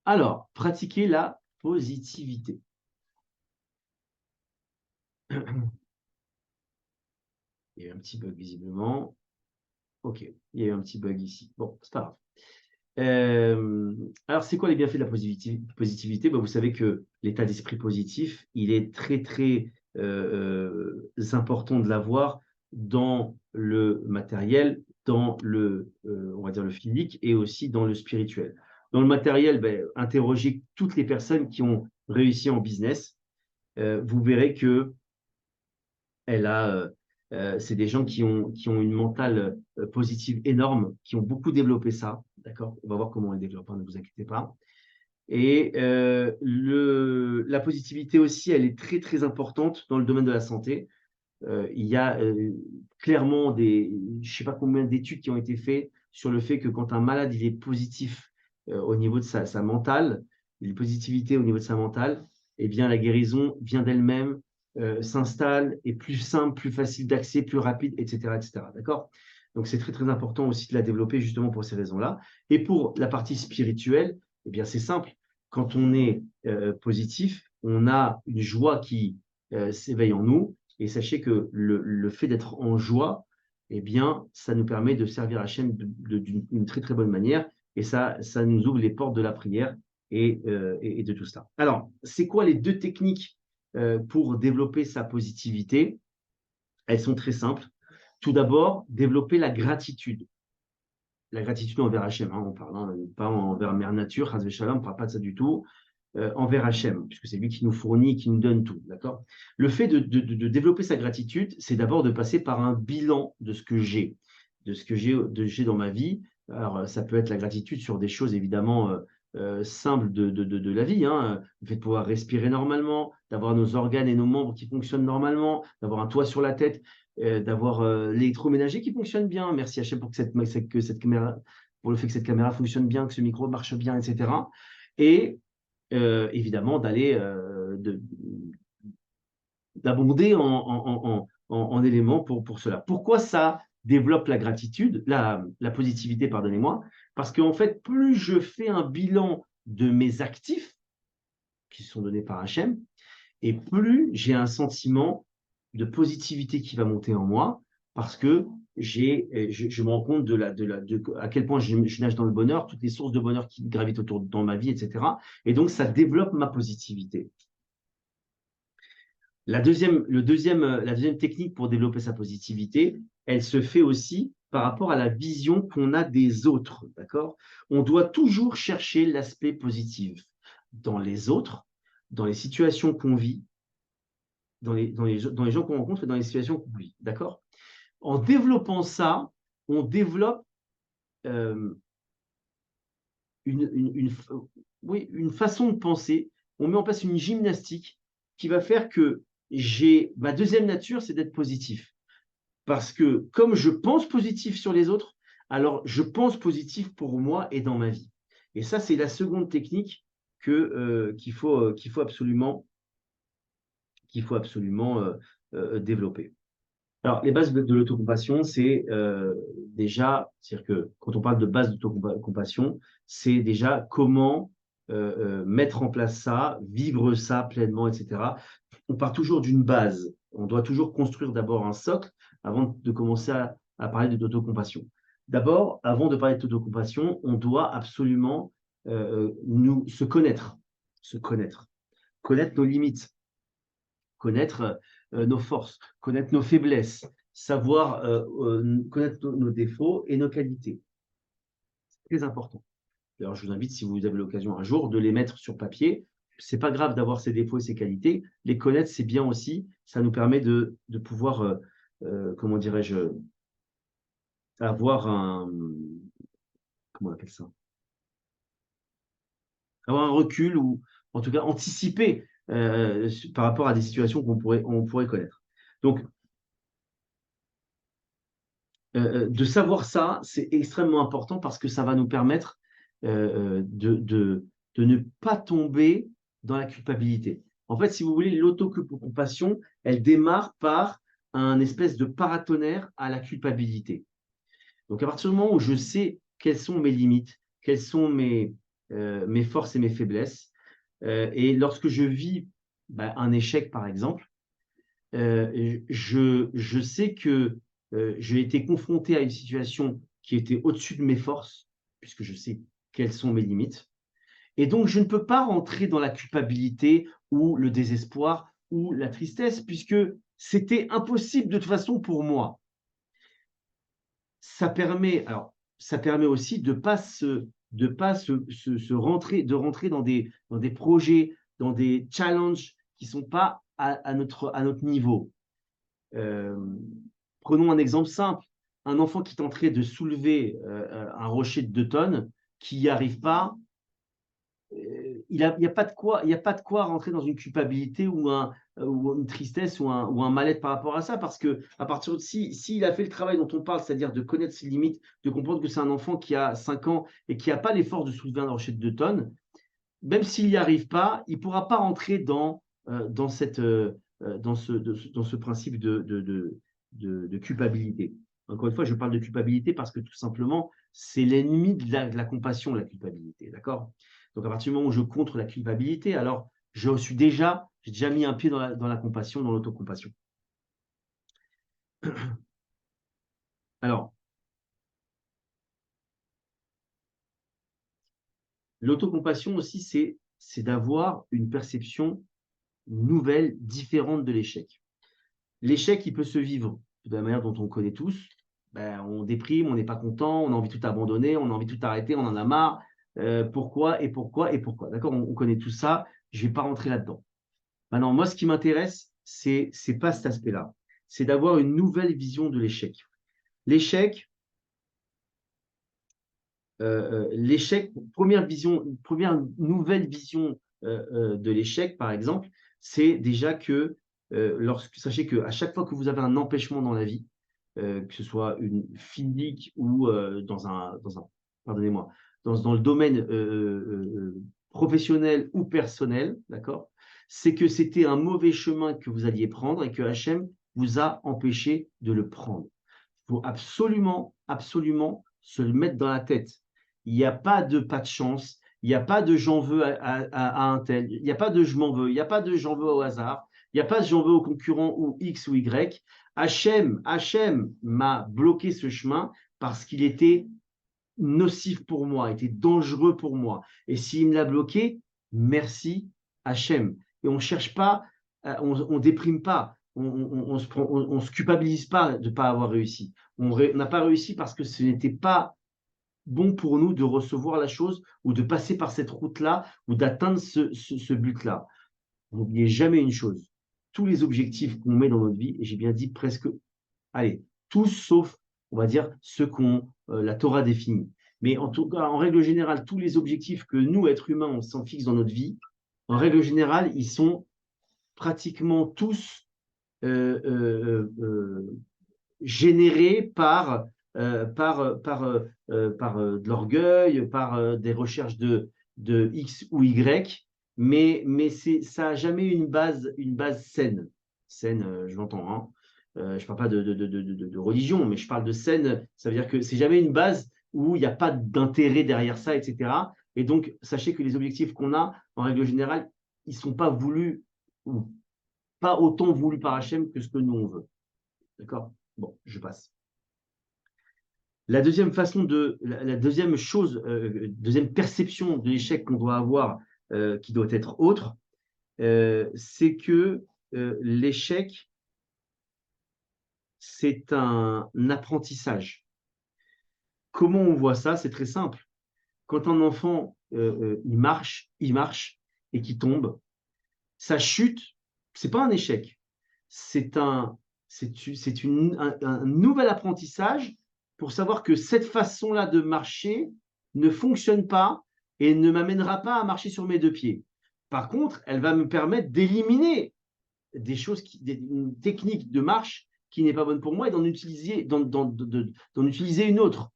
Alors, pratiquer la positivité. Il y a eu un petit bug visiblement. Ok, il y a eu un petit bug ici. Bon, c'est pas grave. Alors, c'est quoi les bienfaits de la positivité? Vous savez que l'état d'esprit positif, il est très, très important de l'avoir dans le matériel, dans on va dire le physique et aussi dans le spirituel. Dans le matériel, interrogez toutes les personnes qui ont réussi en business. Vous verrez que c'est des gens qui ont une mentale positive énorme, qui ont beaucoup développé ça. D'accord? On va voir comment on les développe, hein, ne vous inquiétez pas. Et la positivité aussi, elle est très, très importante dans le domaine de la santé. Il y a clairement je ne sais pas combien d'études qui ont été faites sur le fait que quand un malade il est positif au niveau de sa mentale, il est positivité au niveau de sa mentale, eh bien la guérison vient d'elle-même, s'installe, est plus simple, plus facile d'accès, plus rapide, etc., etc. D'accord? Donc c'est très très important aussi de la développer justement pour ces raisons-là. Et pour la partie spirituelle, eh bien c'est simple. Quand on est positif, on a une joie qui s'éveille en nous. Et sachez que le fait d'être en joie, eh bien, ça nous permet de servir Hachem d'une très très bonne manière. Et ça nous ouvre les portes de la prière et de tout ça. Alors, c'est quoi les deux techniques pour développer sa positivité? Elles sont très simples. Tout d'abord, développer la gratitude. La gratitude envers Hachem, hein, on parle, hein, pas envers Mère Nature, Chas Shalom, on ne parle pas de ça du tout. Envers Hachem, puisque c'est lui qui nous fournit, qui nous donne tout. D'accord? Le fait de développer sa gratitude, c'est d'abord de passer par un bilan de ce que j'ai, de ce que j'ai dans ma vie. Alors, ça peut être la gratitude sur des choses évidemment simples de la vie, hein. Le fait de pouvoir respirer normalement, d'avoir nos organes et nos membres qui fonctionnent normalement, d'avoir un toit sur la tête, d'avoir l'électroménager qui fonctionne bien. Merci Hachem pour que cette caméra, pour le fait que cette caméra fonctionne bien, que ce micro marche bien, etc. Et évidemment d'abonder en éléments pour cela. Pourquoi ça développe la gratitude, la positivité, pardonnez-moi? Parce qu'en fait, plus je fais un bilan de mes actifs qui sont donnés par Hachem, et plus j'ai un sentiment de positivité qui va monter en moi, parce que je me rends compte à quel point je nage dans le bonheur, toutes les sources de bonheur qui gravitent autour dans ma vie, etc. Et donc, ça développe ma positivité. La deuxième technique pour développer sa positivité, elle se fait aussi par rapport à la vision qu'on a des autres. D'accord? On doit toujours chercher l'aspect positif dans les autres, dans les situations qu'on vit, dans les gens qu'on rencontre et dans les situations qu'on vit. D'accord? En développant ça, on développe euh, une façon de penser, on met en place une gymnastique qui va faire que ma deuxième nature, c'est d'être positif. Parce que comme je pense positif sur les autres, alors je pense positif pour moi et dans ma vie. Et ça, c'est la seconde technique qu'il faut absolument développer. Alors, les bases de l'autocompassion, c'est déjà, c'est-à-dire que quand on parle de base d'autocompassion, c'est déjà comment mettre en place ça, vivre ça pleinement, etc. On part toujours d'une base. On doit toujours construire d'abord un socle avant de commencer à parler d'autocompassion. D'abord, avant de parler d'autocompassion, on doit absolument se connaître, connaître nos limites, connaître nos forces, connaître nos faiblesses, savoir connaître nos défauts et nos qualités. C'est très important. Alors, je vous invite, si vous avez l'occasion un jour, de les mettre sur papier. C'est pas grave d'avoir ses défauts et ses qualités. Les connaître, c'est bien aussi. Ça nous permet de pouvoir, comment dirais-je, avoir comment on appelle ça? Avoir un recul ou en tout cas anticiper par rapport à des situations on pourrait connaître. Donc, de savoir ça, c'est extrêmement important parce que ça va nous permettre de ne pas tomber dans la culpabilité. En fait, si vous voulez, l'autocompassion, elle démarre par un espèce de paratonnerre à la culpabilité. Donc, à partir du moment où je sais quelles sont mes limites, quelles sont mes forces et mes faiblesses. Et lorsque je vis un échec, par exemple, je sais que j'ai été confronté à une situation qui était au-dessus de mes forces, puisque je sais quelles sont mes limites. Et donc, je ne peux pas rentrer dans la culpabilité ou le désespoir ou la tristesse, puisque c'était impossible de toute façon pour moi. Ça permet aussi de rentrer dans des projets, dans des challenges qui ne sont pas à notre niveau. Prenons un exemple simple. Un enfant qui tenterait de soulever un rocher de 2 tonnes, qui n'y arrive pas, il n'y a pas de quoi rentrer dans une culpabilité ou une tristesse ou un mal-être par rapport à ça, parce que à partir de s'il a fait le travail dont on parle, c'est-à-dire de connaître ses limites, de comprendre que c'est un enfant qui a 5 ans et qui n'a pas les forces de soulever un rocher de 2 tonnes, même s'il n'y arrive pas, il ne pourra pas rentrer dans ce principe de culpabilité. Encore une fois, je parle de culpabilité parce que tout simplement, c'est l'ennemi de la compassion, la culpabilité. D'accord? Donc, à partir du moment où je contre la culpabilité, alors j'ai déjà mis un pied dans la compassion, dans l'autocompassion. Alors, l'autocompassion aussi, c'est d'avoir une perception nouvelle, différente de l'échec. L'échec, il peut se vivre de la manière dont on connaît tous. On déprime, on n'est pas content, on a envie de tout abandonner, on a envie de tout arrêter, on en a marre. Pourquoi et pourquoi et pourquoi? D'accord, on connaît tout ça. Je ne vais pas rentrer là-dedans. Maintenant, moi, ce qui m'intéresse, c'est pas cet aspect-là. C'est d'avoir une nouvelle vision de l'échec. L'échec, première nouvelle vision de l'échec, par exemple, c'est déjà que sachez qu'à chaque fois que vous avez un empêchement dans la vie, que ce soit une physique ou pardonnez-moi, dans le domaine professionnel ou personnel, d'accord, c'est que c'était un mauvais chemin que vous alliez prendre et que Hachem vous a empêché de le prendre. Il faut absolument, absolument se le mettre dans la tête. Il n'y a pas de chance, il n'y a pas de j'en veux à un tel, il n'y a pas de je m'en veux, il n'y a pas de j'en veux au hasard, il n'y a pas de j'en veux au concurrent ou X ou Y. Hachem m'a bloqué ce chemin parce qu'il était nocif pour moi, était dangereux pour moi. Et s'il me l'a bloqué, merci Hachem. Et on ne cherche pas, on déprime pas, on se culpabilise pas de ne pas avoir réussi. On n'a pas réussi parce que ce n'était pas bon pour nous de recevoir la chose ou de passer par cette route-là ou d'atteindre ce but-là. N'oubliez jamais une chose, tous les objectifs qu'on met dans notre vie, et j'ai bien dit presque, allez, tous sauf, on va dire, ceux qu'on la Torah définit. Mais en tout cas, en règle générale, tous les objectifs que nous, êtres humains, on s'en fixe dans notre vie, en règle générale, ils sont pratiquement tous générés par de l'orgueil, par des recherches de X ou Y, mais ça n'a jamais une base saine. Saine, je l'entends, hein. Je ne parle pas de religion, mais je parle de saine. Ça veut dire que c'est jamais une base où il n'y a pas d'intérêt derrière ça, etc. Et donc, sachez que les objectifs qu'on a, en règle générale, ils ne sont pas voulus, ou pas autant voulus par Hachem que ce que nous, on veut. D'accord? Bon, je passe. La deuxième chose, deuxième perception de l'échec qu'on doit avoir, qui doit être autre, c'est que l'échec, c'est un apprentissage. Comment on voit ça? C'est très simple. Quand un enfant, il marche et qu'il tombe, sa chute, c'est pas un échec. C'est un nouvel apprentissage pour savoir que cette façon-là de marcher ne fonctionne pas et ne m'amènera pas à marcher sur mes 2 pieds. Par contre, elle va me permettre d'éliminer une technique de marche qui n'est pas bonne pour moi et d'en utiliser une autre.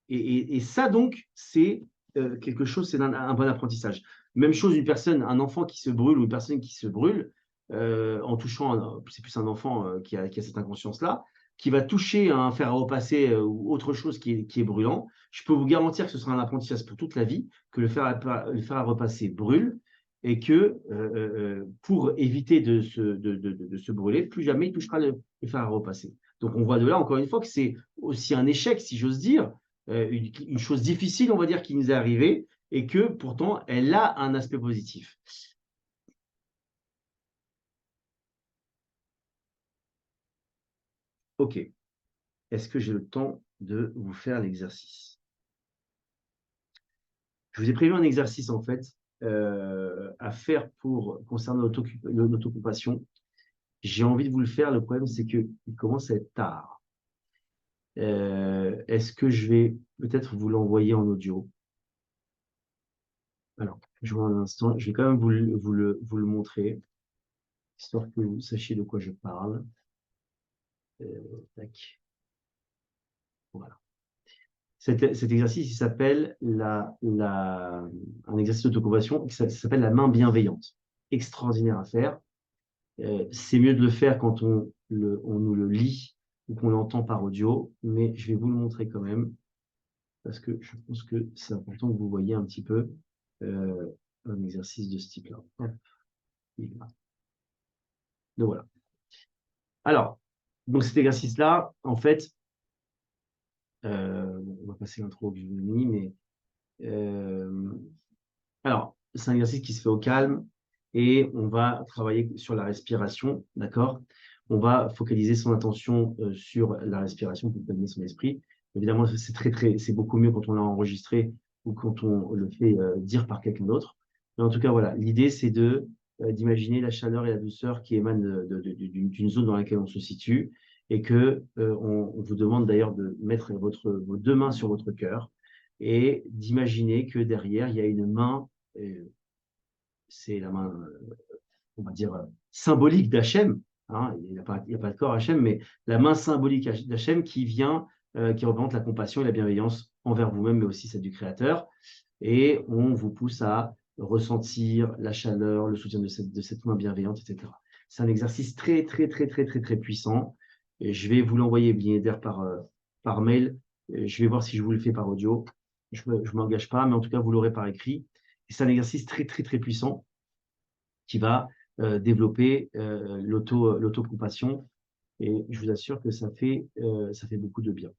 Et ça, donc, c'est quelque chose, c'est un bon apprentissage. Même chose, un enfant qui se brûle ou une personne qui se brûle en touchant, c'est plus un enfant qui a cette inconscience-là, qui va toucher un fer à repasser ou autre chose qui est brûlant, je peux vous garantir que ce sera un apprentissage pour toute la vie, que le fer à repasser brûle et que pour éviter de se brûler, plus jamais il touchera le fer à repasser. Donc on voit de là, encore une fois, que c'est aussi un échec, si j'ose dire, une chose difficile, on va dire, qui nous est arrivée, et que pourtant, elle a un aspect positif. OK. Est-ce que j'ai le temps de vous faire l'exercice? Je vous ai prévu un exercice, en fait, à faire concernant l'autocompassion. J'ai envie de vous le faire. Le problème, c'est qu'il commence à être tard. Est-ce que je vais peut-être vous l'envoyer en audio? Alors, je vois un instant. Je vais quand même vous le montrer, histoire que vous sachiez de quoi je parle. Tac. Voilà. Cet exercice, il s'appelle un exercice d'autocompassion qui s'appelle la main bienveillante. Extraordinaire à faire. C'est mieux de le faire quand on nous le lit ou qu'on l'entend par audio, mais je vais vous le montrer quand même parce que je pense que c'est important que vous voyez un petit peu un exercice de ce type-là. Hop, il est là. Donc voilà. Alors, donc cet exercice-là, en fait, on va passer l'intro que je vous ai mis, mais alors, c'est un exercice qui se fait au calme et on va travailler sur la respiration, d'accord? On va focaliser son attention sur la respiration pour calmer son esprit. Évidemment, c'est beaucoup mieux quand on l'a enregistré ou quand on le fait dire par quelqu'un d'autre. Mais en tout cas, voilà, l'idée, c'est d'imaginer la chaleur et la douceur qui émanent d'une zone dans laquelle on se situe et que on vous demande d'ailleurs de mettre vos deux mains sur votre cœur et d'imaginer que derrière, il y a une main, c'est la main, on va dire, symbolique d'Hachem, hein, il n'y a pas de corps Hachem, mais la main symbolique d'Hachem qui vient, qui représente la compassion et la bienveillance envers vous-même, mais aussi celle du Créateur. Et on vous pousse à ressentir la chaleur, le soutien de cette main bienveillante, etc. C'est un exercice très, très, très, très, très, très puissant. Et je vais vous l'envoyer bien par mail. Et je vais voir si je vous le fais par audio. Je ne m'engage pas, mais en tout cas, vous l'aurez par écrit. Et c'est un exercice très, très, très puissant qui va développer l'autocompassion. Et je vous assure que ça fait beaucoup de bien.